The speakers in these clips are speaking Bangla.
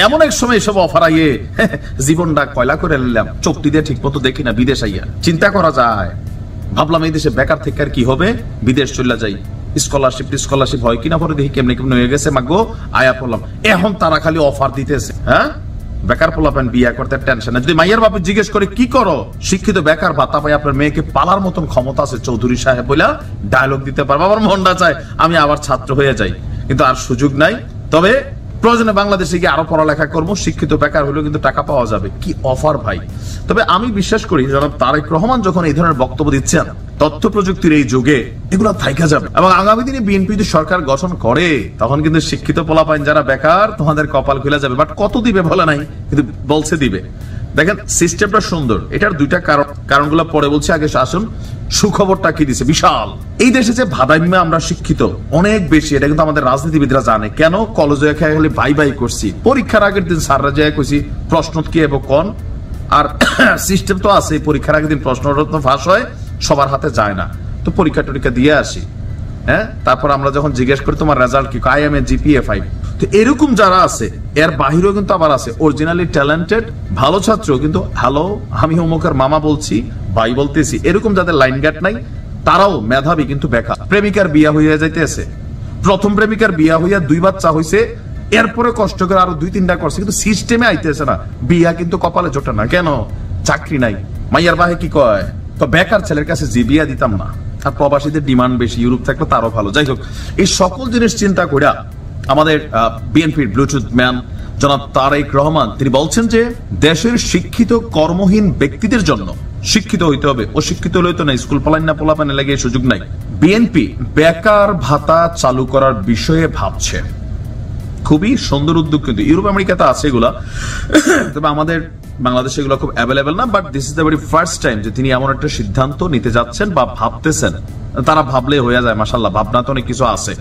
এমন এক সময় এসব অফার আইয়ে জীবনটা কয়লা করে নিলাম, চোখটি দিয়ে ঠিক মতো দেখি না, বিদেশ আইয়া চিন্তা করা যায়। ভাবলাম এই দেশে বেকার থেকে আর কি হবে, বিদেশ চলে যাই, স্কলারশিপ হয় কিনা, পরে দেখি কেমনি কেমনি হয়ে গেছে, মাগো আয়া পড়লাম। এখন তারা খালি অফার দিতেছে। হ্যাঁ, বেকার পোলাপেন বিয়া করতে টেনশন। যদি মাইয়ার বাপে জিজ্ঞেস করে কি করো, শিক্ষিত বেকার ভাতা পাই, আপনার মেয়েকে পালার মতন ক্ষমতা আছে চৌধুরী সাহেব বলে ডায়লগ দিতে পারবো। আমার মনটা চায় আমি আবার ছাত্র হয়ে যাই, কিন্তু আর সুযোগ নাই। তবে প্রয়োজনে বাংলাদেশে গিয়ে আরো পড়ালেখা করবো, শিক্ষিত বেকার হলেও কিন্তু টাকা পাওয়া যাবে। কি অফার ভাই! তবে আমি বিশ্বাস করি জনাব তারেক রহমান যখন এই ধরনের বক্তব্য দিচ্ছেন, তথ্য প্রযুক্তির এই যুগে এগুলো থাইকা যাবে এবং আগামী দিনে বিএনপি যদি সরকার গঠন করে তখন কিন্তু শিক্ষিত পোলাপাইন যারা বেকার তোমাদের কপাল খুলে যাবে। বাট কত দিবে বলে নাই, কিন্তু বলছে দিবে। দেখেন সিস্টেমটা সুন্দর, এটার দুইটা কারণগুলো পরে বলছি, আগে আসুন সুখবরটা কি দিছে। বিশাল এই দেশে যে ভাদাইম্য আমরা শিক্ষিত অনেক বেশি, এটা কিন্তু আমাদের রাজনীতিবিদরা জানে। কেন? কলেজে খেয়ে খালি বাই করছি, পরীক্ষার আগের দিন স্যাররা যায় কইছি প্রশ্ন কি এবং কোন, আর সিস্টেম তো আছে, পরীক্ষার আগের দিন প্রশ্নটা ফাঁস হয়, সবার হাতে যায় না, তো পরীক্ষা টরীক্ষা দিয়ে আসি। হ্যাঁ, তারপর আমরা যখন জিজ্ঞেস করি তোমার রেজাল্ট কি, আই এম এ জিপিএ 5। তো এরকম যারা আছে, এর বাহিরেও কিন্তু আবার আছে অরিজিনালি ট্যালেন্টেড ভালো ছাত্র, কিন্তু হ্যালো আমি অমুকের মামা বলছি, ভাই বলতেছি, এরকম যাদের লাইন গার্ড নাই, তারাও মেধাবী কিন্তু বেকার। প্রেমিকার বিয়া হইয়া যাইতেছে, প্রথম প্রেমিকার বিয়া হইয়া 2 বাচ্চা হইছে, এরপরে কষ্ট করে আরো 2-3টা করছে, কিন্তু সিস্টেমে আইতেছে না, বিয়া কিন্তু কপালে জোটে না। কেন? চাকরি নাই। মাইয়ার বাহে কি কয়, তো বেকার ছেলের কাছে যে বিয়া দিতাম না, আর প্রবাসীদের ডিমান্ড বেশি, ইউরোপ থাকলে তারও ভালো। যাই হোক, এই সকল জিনিস চিন্তা করে আমাদের বিএনপির ব্লুটুথ ম্যান জনাব তারেক রহমান তিনি বলছেন যে দেশের শিক্ষিত কর্মহীন ব্যক্তিদের জন্য শিক্ষিত হইতে হবে, অশিক্ষিত হলে তো না, স্কুল পালাইন না পোলাপানে লাগে সুযোগ নাই। বিএনপি বেকার ভাতা চালু করার বিষয়ে ভাবছে। খুবই সুন্দর উদ্যোগ, কিন্তু ইউরোপ আমেরিকাতে আছে এগুলা, তবে আমাদের বাংলাদেশে এগুলো খুব অ্যাভেলেবেল না। But this is the very first time যে তিনি এমন একটা সিদ্ধান্ত নিতে যাচ্ছেন বা ভাবতেছেন। তারা ভাবলে হয়ে যায়, মাশাআল্লাহ, ভাবনা তো অনেক কিছু আছে।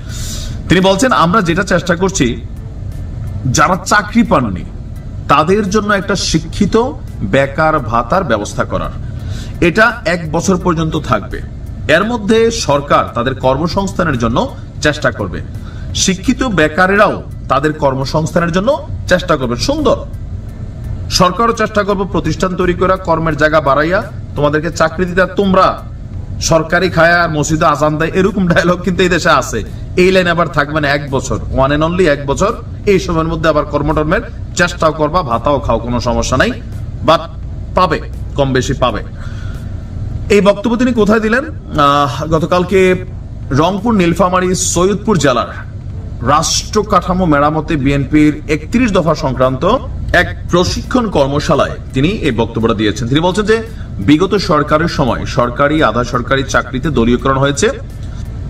তিনি বলছেন আমরা যেটা চেষ্টা করছি, যারা চাকরি পাননি তাদের জন্য একটা শিক্ষিত বেকার ভাতার ব্যবস্থা করার। এটা 1 বছর পর্যন্ত থাকবে। এর মধ্যে সরকার তাদের কর্মসংস্থানের জন্য চেষ্টা করবে, শিক্ষিত বেকারেরাও তাদের কর্মসংস্থানের জন্য চেষ্টা করবে। সুন্দর, সরকারও চেষ্টা করবো প্রতিষ্ঠান তৈরি করা, কর্মের জায়গা বাড়াইয়া তোমাদেরকে চাকরি দিতে। তোমরা সরকারি খায়া আর মসজিদে আজান দেয়, এরকম ডায়লগ কিন্তু এই দেশে আছে। এই লাইন আবার থাকবে না 1 বছর, ওয়ান এন্ড অনলি 1 বছর। এই সময়ের মধ্যে আবার কর্মটর্মের চেষ্টাও করবা, ভাতাও খাও, কোনো সমস্যা নাই, বাট পাবে, কম বেশি পাবে। এই বক্তব্য তিনি কোথায় দিলেন? গতকালকে রংপুর, নীলফামারী, সৈয়দপুর জেলার রাষ্ট্র কাঠামো মেরামতে বিএনপির 31 দফা সংক্রান্ত এক প্রশিক্ষণ কর্মশালায় তিনি এই বক্তব্যটা দিয়েছেন। তিনি বলছেন যে বিগত সরকারের সময় সরকারি আধা সরকারি চাকরিতে দলীয়করণ হয়েছে।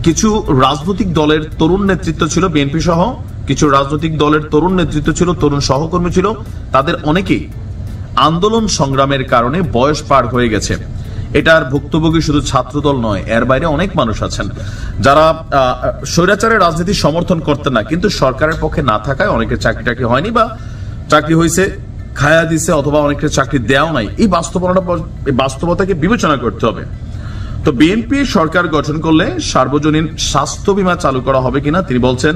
কিছু রাজনৈতিক দলের তরুণ নেতৃত্ব ছিল, বিএনপি সহ কিছু রাজনৈতিক দলের তরুণ নেতৃত্ব ছিল, তরুণ সহকর্মী ছিল, তাদের অনেকেই আন্দোলন সংগ্রামের কারণে বয়স পার হয়ে গেছে। এটার ভুক্তভোগী শুধু ছাত্রদল নয়, এর বাইরে অনেক মানুষ আছেন যারা স্বৈরাচারের রাজনীতি সমর্থন করতেন না, কিন্তু সরকারের পক্ষে না থাকায় অনেকের চাকরি টাকরি হয়নি বা চাকরি হয়েছে খায়া দিছে, অথবা অনেকের চাকরি দেওয়া নাই। এই বাস্তবতাকে বিবেচনা করতে হবে। তো বিএনপি সরকার গঠন করলে সার্বজনীন স্বাস্থ্য বীমা চালু করা হবে কিনা তিনি বলছেন,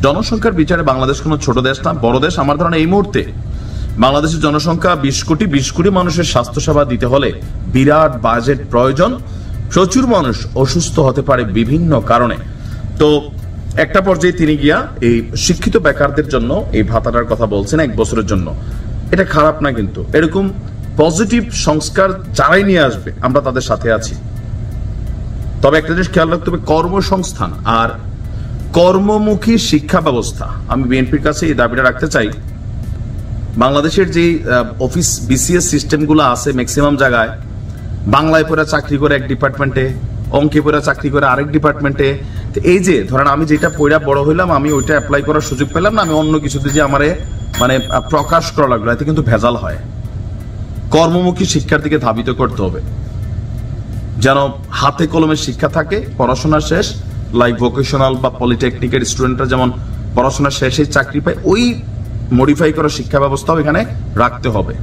জনসংখ্যার বিচারে বাংলাদেশ কোনো ছোট দেশ না, বড় দেশ। আমার ধারণা এই মুহূর্তে বাংলাদেশের জনসংখ্যা 20 কোটি মানুষের স্বাস্থ্যসেবা দিতে হলে বিরাট বাজেট প্রয়োজন। প্রচুর মানুষ অসুস্থ হতে পারে বিভিন্ন কারণে। তো একটা পর্যায়ে তিনি গিয়া এই শিক্ষিত বেকারদের জন্য এই ভাতাটার কথা বলছেন 1 বছরের জন্য। এটা খারাপ না, কিন্তু এরকম পজিটিভ সংস্কার যারাই নিয়ে আসবে আমরা তাদের সাথে আছি। তবে একটা জিনিস খেয়াল রাখতে হবে, কর্মসংস্থান আর কর্মমুখী শিক্ষা ব্যবস্থা। আমি বিএনপির কাছে এই দাবিটা রাখতে চাই। বাংলাদেশের যে অফিস বিসিএস সিস্টেমগুলো আছে, ম্যাক্সিমাম জায়গায় বাংলায় পড়া চাকরি করে এক ডিপার্টমেন্টে, অঙ্কে পড়া চাকরি করে আরেক ডিপার্টমেন্টে। এই যে ধরেন আমি যেটা পড়া বড় হইলাম, আমি ওইটা অ্যাপ্লাই করার সুযোগ পেলাম না, আমি অন্য কিছুতে যে আমারে মানে প্রকাশ করা লাগলো, এতে কিন্তু ভেজাল হয়। কর্মমুখী শিক্ষার দিকে ধাবিত করতে হবে, যেন হাতে কলমে শিক্ষা থাকে। পড়াশোনা শেষ, লাইক ভোকেশনাল বা পলিটেকনিকের স্টুডেন্টরা যেমন পড়াশোনা শেষে চাকরি পায়, ওই মডিফাই করা শিক্ষা ব্যবস্থাও এখানে রাখতে হবে।